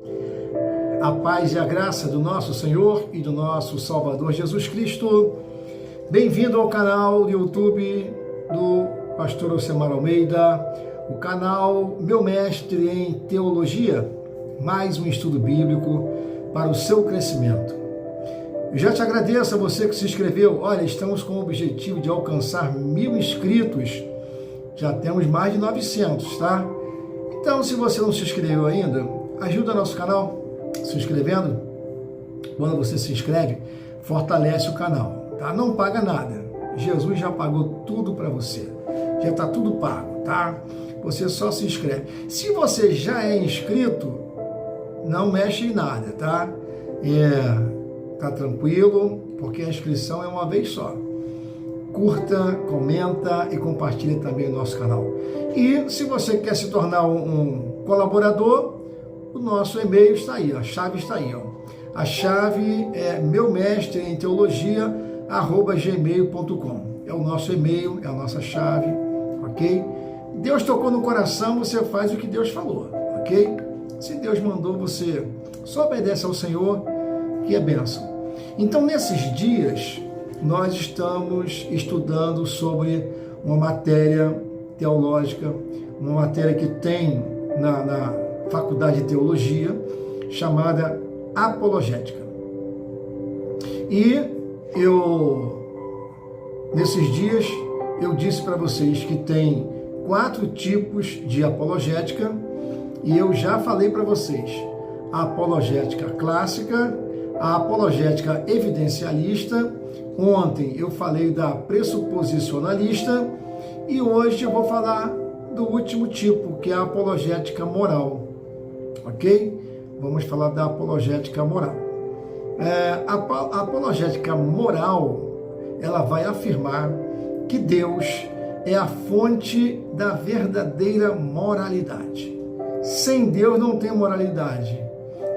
A paz e a graça do nosso Senhor e do nosso Salvador Jesus Cristo. Bem-vindo ao canal do YouTube do Pastor Alcemar Almeida, o canal Meu Mestre em Teologia, mais um estudo bíblico para o seu crescimento. Eu já te agradeço a você que se inscreveu. Olha, estamos com o objetivo de alcançar 1000 inscritos. Já temos mais de 900, tá? Então, se você não se inscreveu ainda, ajuda nosso canal se inscrevendo. Quando você se inscreve, fortalece o canal, tá? Não paga nada. Jesus já pagou tudo para você. Já está tudo pago, tá? Você só se inscreve. Se você já é inscrito, não mexe em nada, tá? Tá tranquilo, porque a inscrição é uma vez só. Curta, comenta e compartilhe também o nosso canal. E se você quer se tornar um colaborador, o nosso e-mail está aí, a chave está aí. Ó. A chave é meumestreemteologia@gmail.com. É o nosso e-mail, é a nossa chave, ok? Deus tocou no coração, você faz o que Deus falou, ok? Se Deus mandou, você só obedece ao Senhor, que é bênção. Então, nesses dias, nós estamos estudando sobre uma matéria teológica, uma matéria que tem na Faculdade de Teologia, chamada apologética. E nesses dias, eu disse para vocês que tem 4 tipos de apologética, e eu já falei para vocês: a apologética clássica, a apologética evidencialista. Ontem eu falei da pressuposicionalista e hoje eu vou falar do último tipo, que é a apologética moral, ok? Vamos falar da apologética moral. A apologética moral, ela vai afirmar que Deus é a fonte da verdadeira moralidade. Sem Deus não tem moralidade.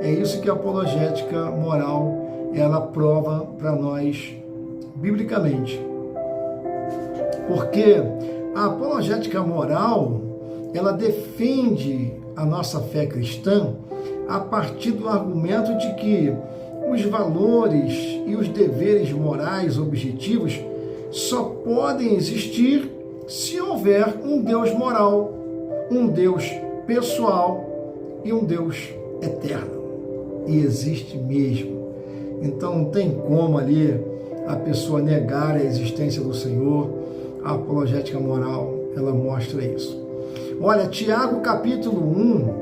É isso que a apologética moral, ela prova para nós biblicamente. Porque a apologética moral, ela defende a nossa fé cristã a partir do argumento de que os valores e os deveres morais objetivos só podem existir se houver um Deus moral, um Deus pessoal e um Deus eterno. E existe mesmo. Então não tem como ali a pessoa negar a existência do Senhor. A apologética moral, ela mostra isso. Olha, Tiago capítulo 1,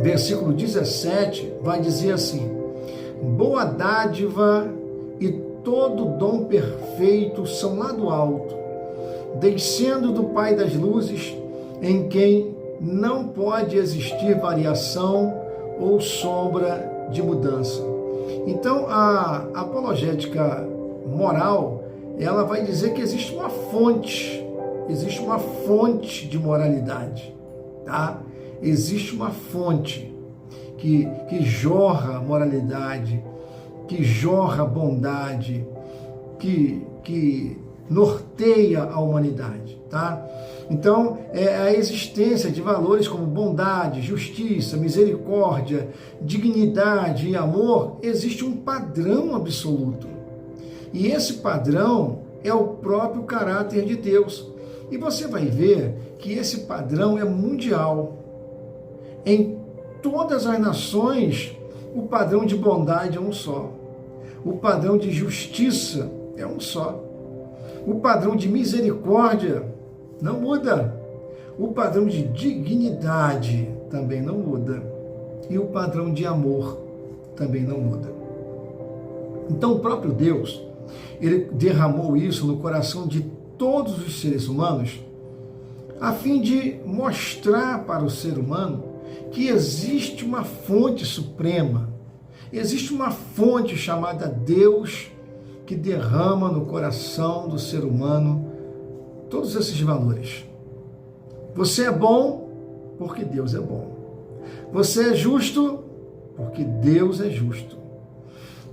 versículo 17, vai dizer assim: boa dádiva e todo dom perfeito são lá do alto, descendo do Pai das luzes, em quem não pode existir variação ou sombra de mudança. Então, a apologética moral, ela vai dizer que existe uma fonte de moralidade, tá? Existe uma fonte que jorra moralidade, que jorra bondade, que norteia a humanidade, tá? Então, a existência de valores como bondade, justiça, misericórdia, dignidade e amor, existe um padrão absoluto. E esse padrão é o próprio caráter de Deus. E você vai ver que esse padrão é mundial. Em todas as nações, o padrão de bondade é um só. O padrão de justiça é um só. O padrão de misericórdia não muda. O padrão de dignidade também não muda. E o padrão de amor também não muda. Então o próprio Deus, ele derramou isso no coração de todos os seres humanos, a fim de mostrar para o ser humano que existe uma fonte suprema, existe uma fonte chamada Deus, que derrama no coração do ser humano todos esses valores. Você é bom porque Deus é bom. Você é justo porque Deus é justo.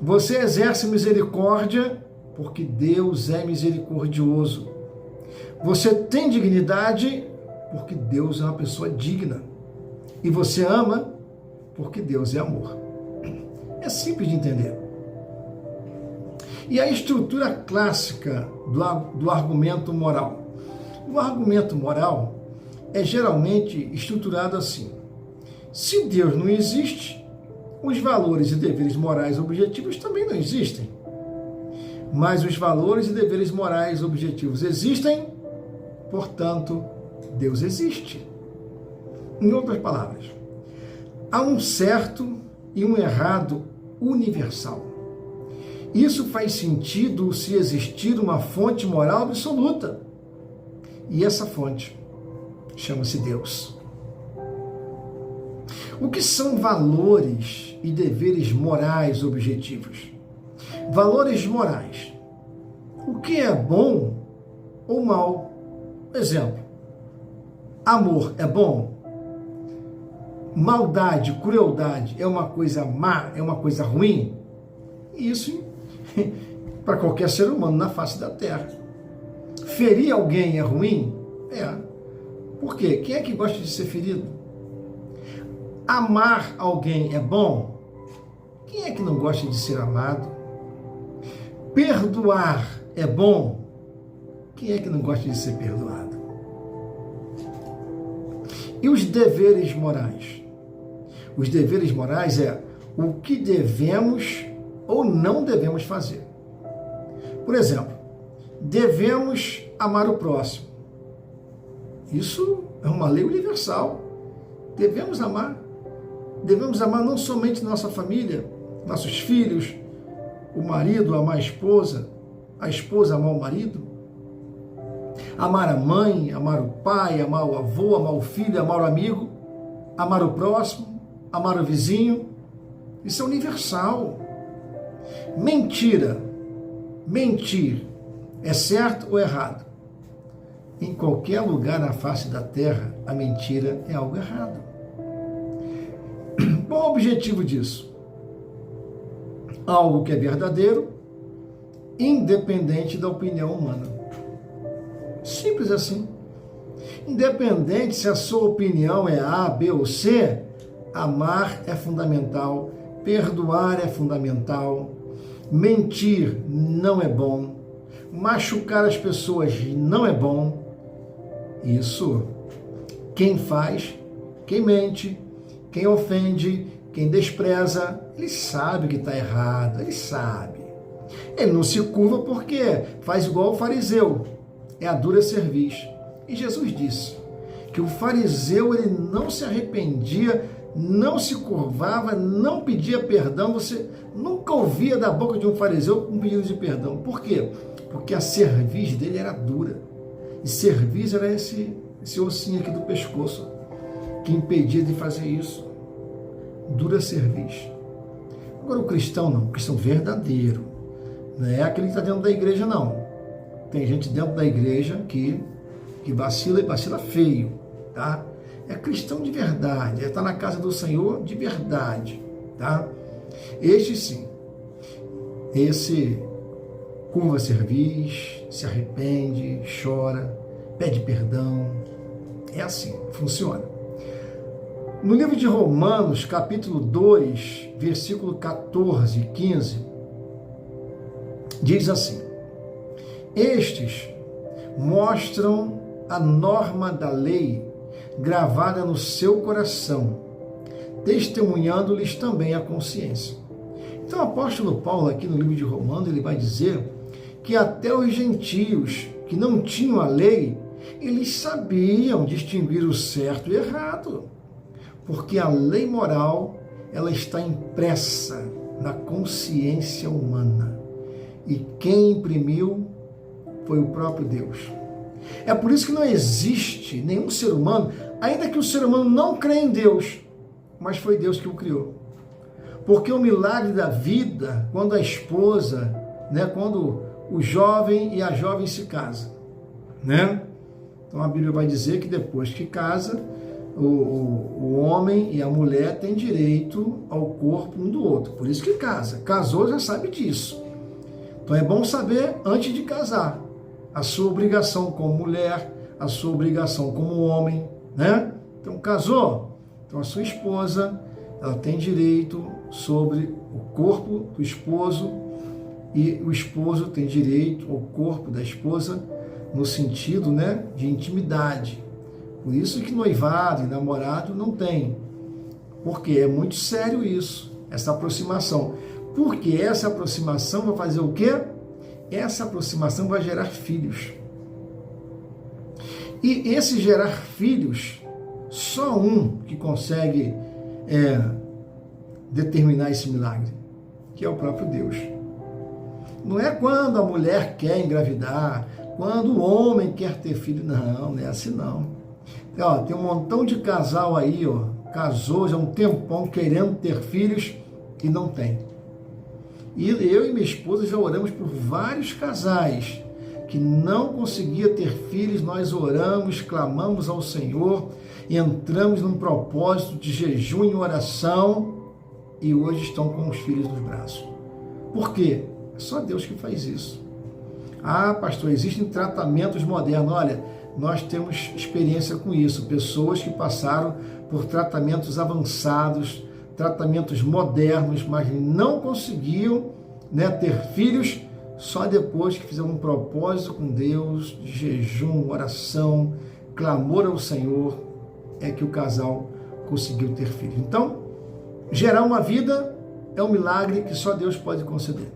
Você exerce misericórdia porque Deus é misericordioso. Você tem dignidade porque Deus é uma pessoa digna. E você ama porque Deus é amor. É simples de entender. E a estrutura clássica do argumento moral. O argumento moral é geralmente estruturado assim: se Deus não existe, os valores e deveres morais objetivos também não existem. Mas os valores e deveres morais objetivos existem, portanto, Deus existe. Em outras palavras, há um certo e um errado universal. Isso faz sentido se existir uma fonte moral absoluta. E essa fonte chama-se Deus. O que são valores e deveres morais objetivos? Valores morais. O que é bom ou mal? Exemplo: amor é bom? Maldade, crueldade é uma coisa má, é uma coisa ruim? Isso para qualquer ser humano na face da terra. Ferir alguém é ruim? É. Por quê? Quem é que gosta de ser ferido? Amar alguém é bom? Quem é que não gosta de ser amado? Perdoar é bom? Quem é que não gosta de ser perdoado? E os deveres morais? Os deveres morais é o que devemos ou não devemos fazer. Por exemplo, devemos amar o próximo. Isso é uma lei universal. Devemos amar. Devemos amar não somente nossa família, nossos filhos, o marido amar a esposa amar o marido, amar a mãe, amar o pai, amar o avô, amar o filho, amar o amigo, amar o próximo, amar o vizinho. Isso é universal. Mentira. Mentir é certo ou errado? Em qualquer lugar na face da terra, a mentira é algo errado. Qual o objetivo disso? Algo que é verdadeiro, independente da opinião humana. Simples assim. Independente se a sua opinião é A, B ou C, amar é fundamental, perdoar é fundamental, mentir não é bom, machucar as pessoas não é bom. Isso, quem faz, quem mente, quem ofende, quem despreza, ele sabe que está errado, ele sabe. Ele não se curva porque faz igual o fariseu, é a dura cerviz. E Jesus disse que o fariseu ele não se arrependia, não se curvava, não pedia perdão. Você nunca ouvia da boca de um fariseu um pedido de perdão. Por quê? Porque a cerviz dele era dura. E cerviz era esse ossinho aqui do pescoço que impedia de fazer isso. Dura cerviz. Agora o cristão não, o cristão verdadeiro. Não é aquele que está dentro da igreja, não. Tem gente dentro da igreja que vacila e vacila feio, tá? É cristão de verdade, está na casa do Senhor de verdade, tá? Este sim, esse curva cerviz, se arrepende, chora, pede perdão. É assim, funciona. No livro de Romanos, capítulo 2, versículo 14 e 15, diz assim: estes mostram a norma da lei gravada no seu coração, testemunhando-lhes também a consciência. Então o apóstolo Paulo aqui no livro de Romanos, ele vai dizer que até os gentios que não tinham a lei, eles sabiam distinguir o certo e o errado, porque a lei moral, ela está impressa na consciência humana, e quem imprimiu foi o próprio Deus. É por isso que não existe nenhum ser humano, ainda que o ser humano não crê em Deus, mas foi Deus que o criou. Porque o milagre da vida, quando a esposa, quando o jovem e a jovem se casam, Então a Bíblia vai dizer que depois que casa, o homem e a mulher têm direito ao corpo um do outro. Por isso que casa. Casou, já sabe disso. Então é bom saber antes de casar a sua obrigação como mulher, a sua obrigação como homem, Então casou, então a sua esposa, ela tem direito sobre o corpo do esposo e o esposo tem direito ao corpo da esposa no sentido, né, de intimidade. Por isso que noivado e namorado não tem. Porque é muito sério isso, essa aproximação. Porque essa aproximação vai fazer o quê? Essa aproximação vai gerar filhos. E esse gerar filhos, só um que consegue determinar esse milagre, que é o próprio Deus. Não é quando a mulher quer engravidar, quando o homem quer ter filho, não é assim não. Ó, tem um montão de casal aí, ó, casou já há um tempão querendo ter filhos e não tem. E eu e minha esposa já oramos por vários casais que não conseguia ter filhos, nós oramos, clamamos ao Senhor, entramos num propósito de jejum e oração e hoje estão com os filhos nos braços. Por quê? É só Deus que faz isso. Ah, pastor, existem tratamentos modernos. Olha, nós temos experiência com isso. Pessoas que passaram por tratamentos avançados, tratamentos modernos, mas não conseguiam, né, ter filhos só depois que fizeram um propósito com Deus, de jejum, oração, clamor ao Senhor, é que o casal conseguiu ter filhos. Então, gerar uma vida é um milagre que só Deus pode conceder.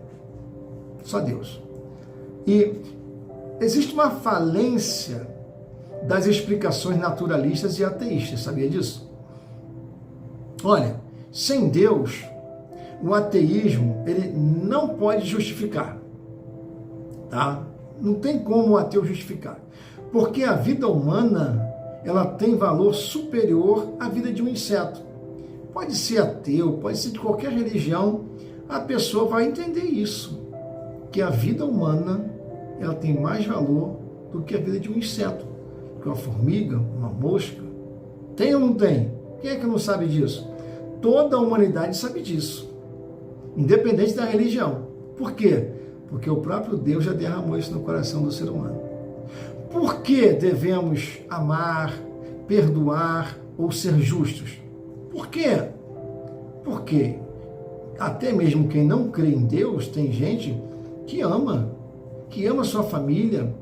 Só Deus. E existe uma falência das explicações naturalistas e ateístas, sabia disso? Olha, sem Deus, o ateísmo ele não pode justificar, tá? Não tem como o ateu justificar, porque a vida humana ela tem valor superior à vida de um inseto. Pode ser ateu, pode ser de qualquer religião, a pessoa vai entender isso, que a vida humana ela tem mais valor do que a vida de um inseto, que uma formiga, uma mosca. Tem ou não tem? Quem é que não sabe disso? Toda a humanidade sabe disso, independente da religião. Por quê? Porque o próprio Deus já derramou isso no coração do ser humano. Por que devemos amar, perdoar ou ser justos? Por quê? Porque até mesmo quem não crê em Deus, tem gente que ama sua família,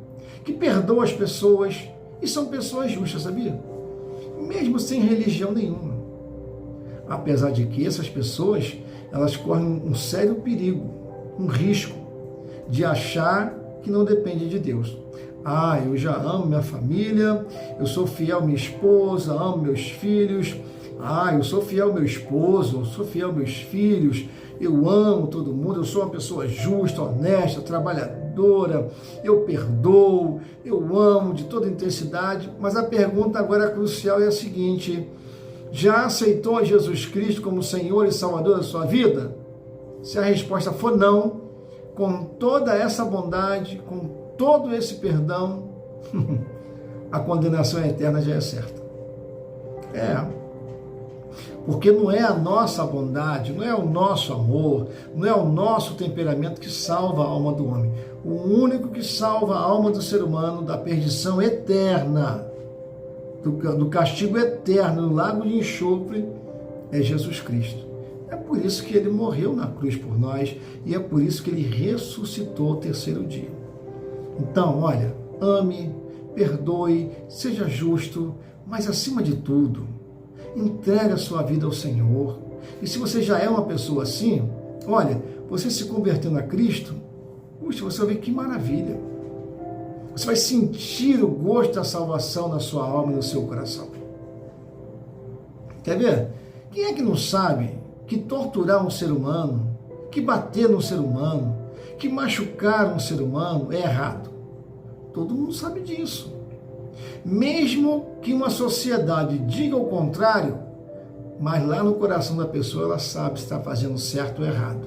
que perdoa as pessoas, e são pessoas justas, sabia? Mesmo sem religião nenhuma. Apesar de que essas pessoas, elas correm um sério perigo, um risco de achar que não depende de Deus. Ah, eu já amo minha família, eu sou fiel à minha esposa, amo meus filhos, eu sou fiel ao meu esposo, eu sou fiel aos meus filhos, eu amo todo mundo, eu sou uma pessoa justa, honesta, trabalhadora, eu perdoo, eu amo de toda intensidade. Mas a pergunta agora crucial é a seguinte: já aceitou a Jesus Cristo como Senhor e Salvador da sua vida? Se a resposta for não, com toda essa bondade, com todo esse perdão, a condenação eterna já é certa. Porque não é a nossa bondade, não é o nosso amor, não é o nosso temperamento que salva a alma do homem. O único que salva a alma do ser humano da perdição eterna, do castigo eterno, no lago de enxofre, é Jesus Cristo. É por isso que ele morreu na cruz por nós e é por isso que ele ressuscitou ao terceiro dia. Então, olha, ame, perdoe, seja justo, mas acima de tudo, entregue a sua vida ao Senhor. E se você já é uma pessoa assim, olha, você se convertendo a Cristo, puxa, você vai ver que maravilha. Você vai sentir o gosto da salvação na sua alma e no seu coração. Quer ver? Quem é que não sabe que torturar um ser humano, que bater no ser humano, que machucar um ser humano é errado? Todo mundo sabe disso. Mesmo que uma sociedade diga o contrário, mas lá no coração da pessoa ela sabe se está fazendo certo ou errado.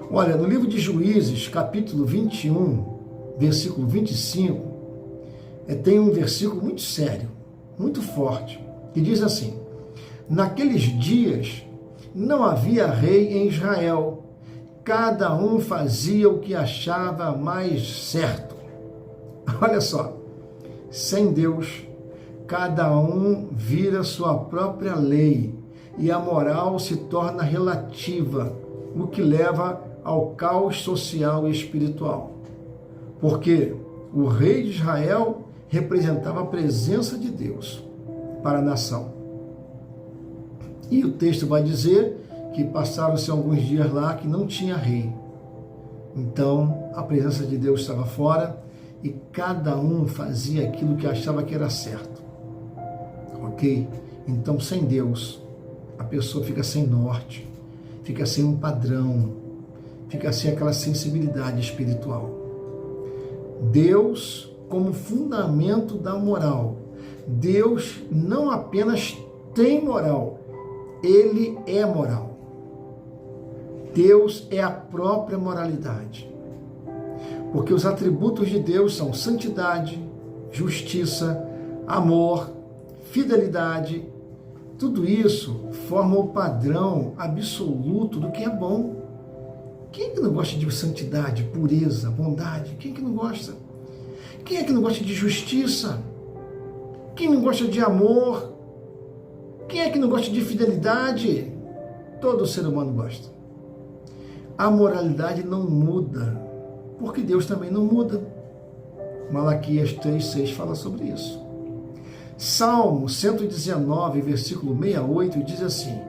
Olha, no livro de Juízes, capítulo 21, versículo 25, tem um versículo muito sério, muito forte, que diz assim: naqueles dias não havia rei em Israel, cada um fazia o que achava mais certo. Olha só, sem Deus, cada um vira sua própria lei e a moral se torna relativa, o que leva ao caos social e espiritual. Porque o rei de Israel representava a presença de Deus para a nação. E o texto vai dizer que passaram-se alguns dias lá que não tinha rei. Então, a presença de Deus estava fora e cada um fazia aquilo que achava que era certo. Ok? Então, sem Deus, a pessoa fica sem norte, fica sem um padrão, fica sem aquela sensibilidade espiritual. Deus como fundamento da moral. Deus não apenas tem moral, Ele é moral. Deus é a própria moralidade. Porque os atributos de Deus são santidade, justiça, amor, fidelidade. Tudo isso forma o padrão absoluto do que é bom. Quem é que não gosta de santidade, pureza, bondade? Quem é que não gosta? Quem é que não gosta de justiça? Quem não gosta de amor? Quem é que não gosta de fidelidade? Todo ser humano gosta. A moralidade não muda, porque Deus também não muda. Malaquias 3,6 fala sobre isso. Salmo 119, versículo 68, diz assim: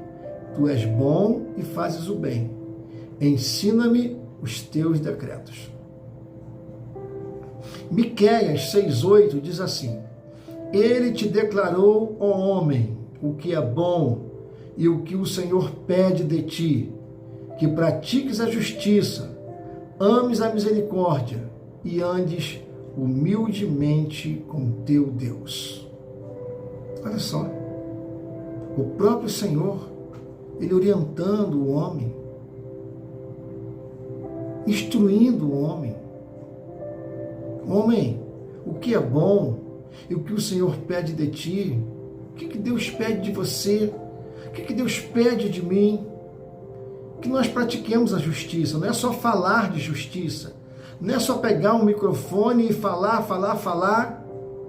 Tu és bom e fazes o bem. Ensina-me os teus decretos. Miqueias 6,8 diz assim: Ele te declarou, ó homem, o que é bom e o que o Senhor pede de ti, que pratiques a justiça, ames a misericórdia e andes humildemente com teu Deus. Olha só, o próprio Senhor, Ele orientando o homem, instruindo o homem. Homem, o que é bom e o que o Senhor pede de ti, o que Deus pede de você, o que Deus pede de mim, que nós pratiquemos a justiça. Não é só falar de justiça, não é só pegar um microfone e falar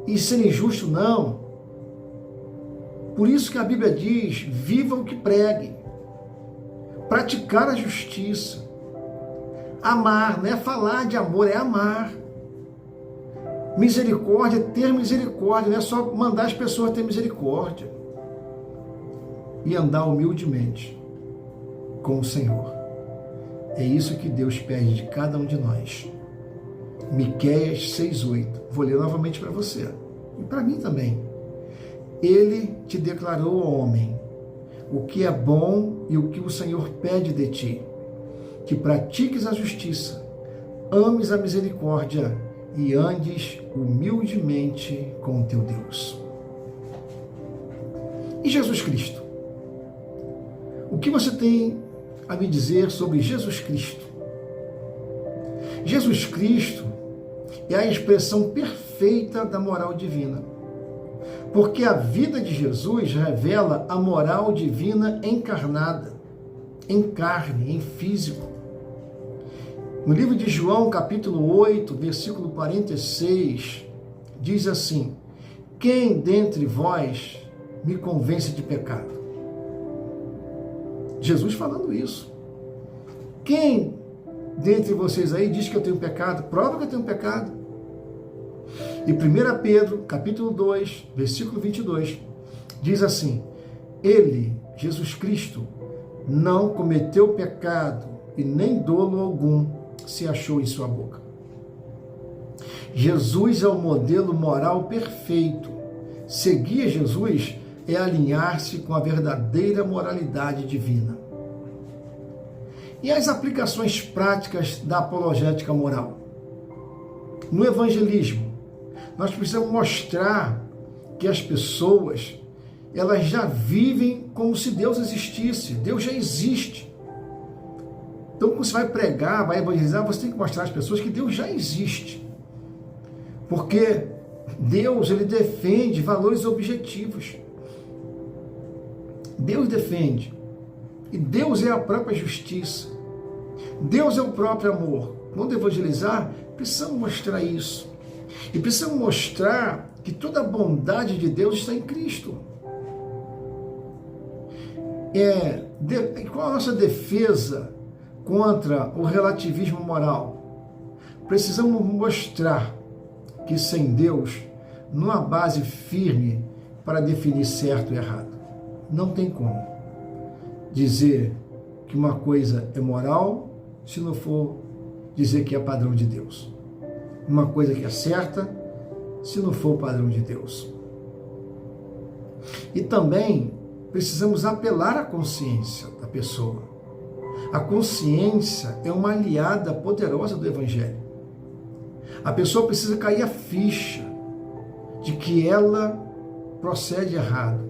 e ser injusto, não. Por isso que a Bíblia diz: viva o que pregue, praticar a justiça, amar, não é falar de amor, é amar. Misericórdia, ter misericórdia, não é só mandar as pessoas ter misericórdia. E andar humildemente com o Senhor. É isso que Deus pede de cada um de nós. Miqueias 6,8. Vou ler novamente para você. E para mim também. Ele te declarou, ó homem, o que é bom e o que o Senhor pede de ti, que pratiques a justiça, ames a misericórdia e andes humildemente com o teu Deus. E Jesus Cristo? O que você tem a me dizer sobre Jesus Cristo? Jesus Cristo é a expressão perfeita da moral divina, porque a vida de Jesus revela a moral divina encarnada, em carne, em físico. No livro de João, capítulo 8, versículo 46, diz assim: Quem dentre vós me convence de pecado? Jesus falando isso. Quem dentre vocês aí diz que eu tenho pecado? Prova que eu tenho pecado. E 1 Pedro, capítulo 2, versículo 22, diz assim: Ele, Jesus Cristo, não cometeu pecado e nem dolo algum se achou em sua boca. Jesus é o modelo moral perfeito. Seguir Jesus é alinhar-se com a verdadeira moralidade divina. E as aplicações práticas da apologética moral? No evangelismo, nós precisamos mostrar que as pessoas, elas já vivem como se Deus existisse. Deus já existe. Então, quando você vai pregar, vai evangelizar, você tem que mostrar às pessoas que Deus já existe. Porque Deus, Ele defende valores objetivos. Deus defende. E Deus é a própria justiça. Deus é o próprio amor. Quando evangelizar, precisamos mostrar isso. E precisamos mostrar que toda a bondade de Deus está em Cristo. Qual a nossa defesa contra o relativismo moral? Precisamos mostrar que sem Deus não há base firme para definir certo e errado. Não tem como dizer que uma coisa é moral se não for dizer que é padrão de Deus. Uma coisa que é certa se não for o padrão de Deus. E também precisamos apelar à consciência da pessoa. A consciência é uma aliada poderosa do Evangelho. A pessoa precisa cair a ficha de que ela procede errado,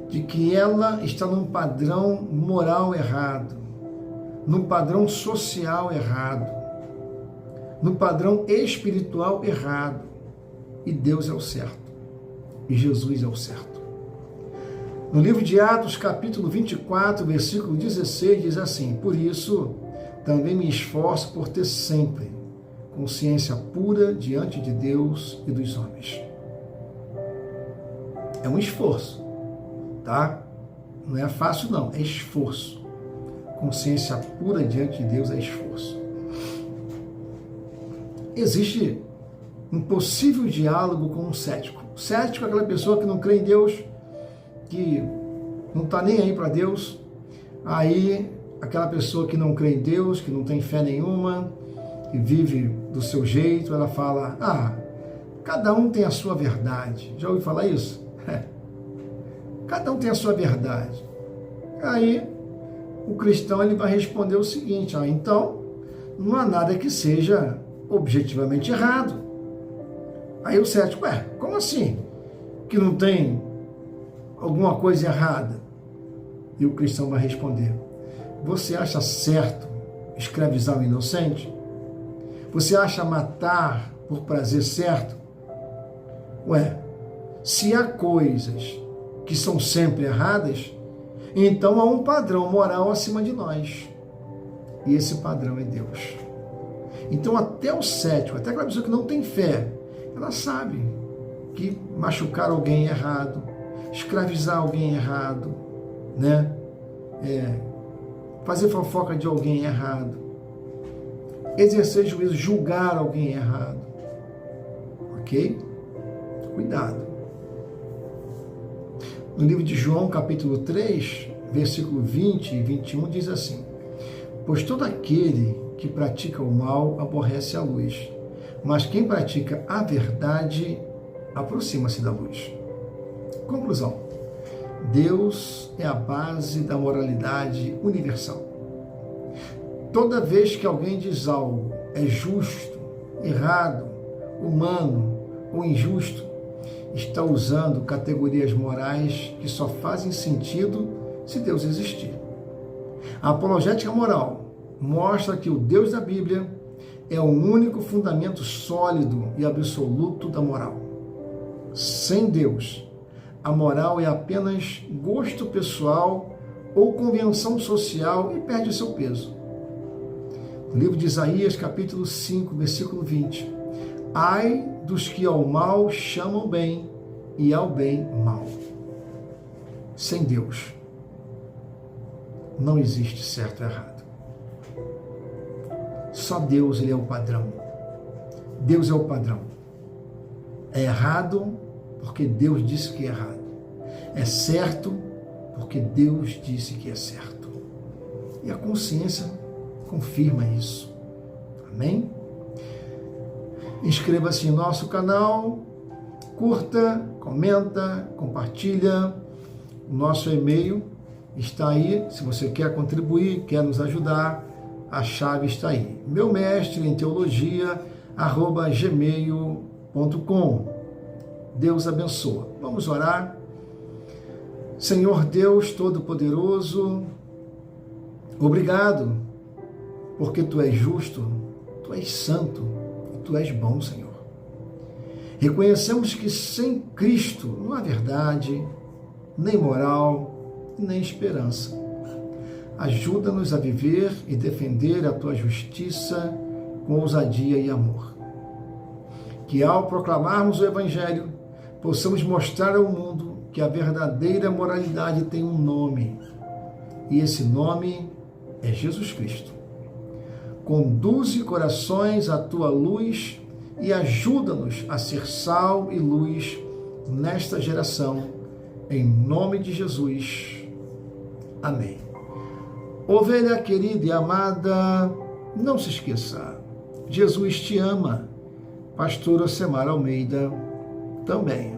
de que ela está num padrão moral errado, num padrão social errado, num padrão espiritual errado. E Deus é o certo. E Jesus é o certo. No livro de Atos, capítulo 24, versículo 16, diz assim: por isso, também me esforço por ter sempre consciência pura diante de Deus e dos homens. É um esforço, tá? Não é fácil não, é esforço. Consciência pura diante de Deus é esforço. Existe um possível diálogo com um cético. O cético é aquela pessoa que não crê em Deus, que não está nem aí para Deus. Aí, aquela pessoa que não crê em Deus, que não tem fé nenhuma, que vive do seu jeito, ela fala: cada um tem a sua verdade. Já ouviu falar isso? Cada um tem a sua verdade. Aí, o cristão ele vai responder o seguinte: então, não há nada que seja objetivamente errado. Aí o cético: como assim? Que não tem alguma coisa errada? E o cristão vai responder: você acha certo escravizar o inocente? Você acha matar por prazer certo? Se há coisas que são sempre erradas, então há um padrão moral acima de nós. E esse padrão é Deus. Então até o cético, até aquela pessoa que não tem fé, ela sabe que machucar alguém é errado, escravizar alguém é errado, né? Fazer fofoca de alguém é errado, exercer juízo, julgar alguém é errado. Ok? Cuidado. No livro de João, capítulo 3, versículo 20 e 21, diz assim: pois todo aquele que pratica o mal aborrece a luz, mas quem pratica a verdade aproxima-se da luz. Conclusão: Deus é a base da moralidade universal. Toda vez que alguém diz algo é justo, errado, humano ou injusto, está usando categorias morais que só fazem sentido se Deus existir. A apologética moral mostra que o Deus da Bíblia é o único fundamento sólido e absoluto da moral. Sem Deus, a moral é apenas gosto pessoal ou convenção social e perde seu peso. No livro de Isaías, capítulo 5, versículo 20: ai dos que ao mal chamam bem e ao bem mal. Sem Deus, não existe certo e errado. Só Deus, ele é o padrão. Deus é o padrão. É errado porque Deus disse que é errado. É certo porque Deus disse que é certo. E a consciência confirma isso. Amém? Inscreva-se em nosso canal, curta, comenta, compartilha. O nosso e-mail está aí. Se você quer contribuir, quer nos ajudar, a chave está aí. Meu mestre em teologia, @gmail.com. Deus abençoa. Vamos orar. Senhor Deus Todo-Poderoso, obrigado, porque Tu és justo, Tu és santo, e Tu és bom, Senhor. Reconhecemos que sem Cristo não há verdade, nem moral, nem esperança. Ajuda-nos a viver e defender a Tua justiça com ousadia e amor. Que ao proclamarmos o Evangelho, possamos mostrar ao mundo que a verdadeira moralidade tem um nome, E esse nome é Jesus Cristo. Conduze corações à tua luz e ajuda-nos a ser sal e luz nesta geração, em nome de Jesus. Amém. Ovelha querida e amada, não se esqueça, Jesus te ama. Pastor Ocemar Almeida também.